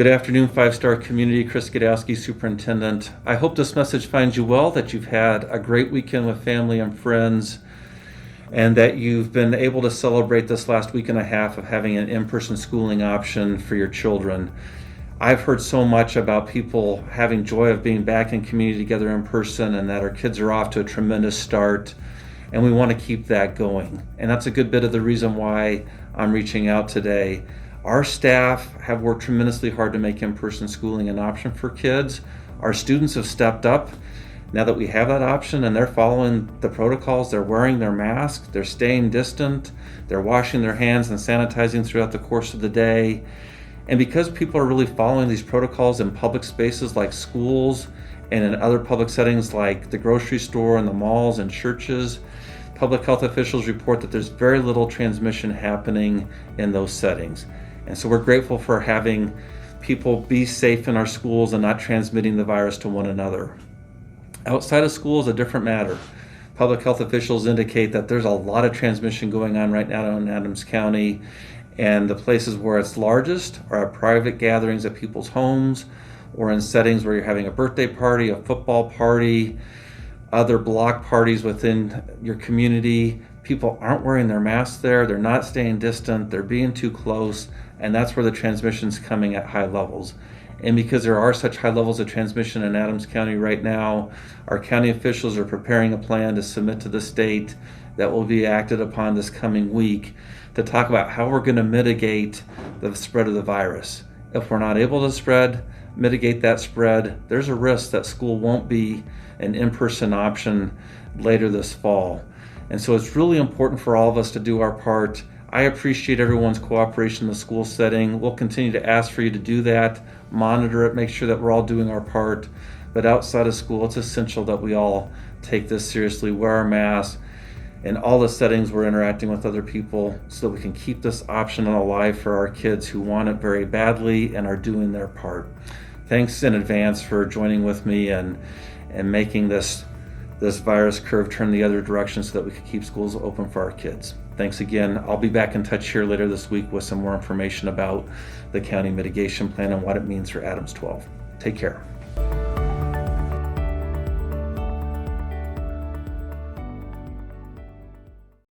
Good afternoon, five-star community. Chris Gdowski, Superintendent. I hope this message finds you well, that you've had a great weekend with family and friends, and that you've been able to celebrate this last week and a half of having an in-person schooling option for your children. I've heard so much about people having joy of being back in community together in person, and that our kids are off to a tremendous start, and we want to keep that going. And that's a good bit of the reason why I'm reaching out today. Our staff have worked tremendously hard to make in-person schooling an option for kids. Our students have stepped up now that we have that option, and they're following the protocols. They're wearing their masks, they're staying distant, they're washing their hands and sanitizing throughout the course of the day. And because people are really following these protocols in public spaces like schools and in other public settings like the grocery store and the malls and churches, public health officials report that there's very little transmission happening in those settings. And so we're grateful for having people be safe in our schools and not transmitting the virus to one another. Outside of school is a different matter. Public health officials indicate that there's a lot of transmission going on right now in Adams County, and the places where it's largest are at private gatherings at people's homes, or in settings where you're having a birthday party, a football party, other block parties within your community. People aren't wearing their masks there, they're not staying distant, they're being too close, and that's where the transmission's coming at high levels. And because there are such high levels of transmission in Adams County right now, our county officials are preparing a plan to submit to the state that will be acted upon this coming week to talk about how we're going to mitigate the spread of the virus. If we're not able to mitigate that spread, there's a risk that school won't be an in-person option later this fall. And so it's really important for all of us to do our part. I appreciate everyone's cooperation in the school setting. We'll continue to ask for you to do that, monitor it, make sure that we're all doing our part. But outside of school, it's essential that we all take this seriously, wear our masks, in all the settings we're interacting with other people, so that we can keep this option alive for our kids who want it very badly and are doing their part. Thanks in advance for joining with me and making this virus curve turn the other direction so that we can keep schools open for our kids. Thanks again. I'll be back in touch here later this week with some more information about the county mitigation plan and what it means for Adams 12. Take care.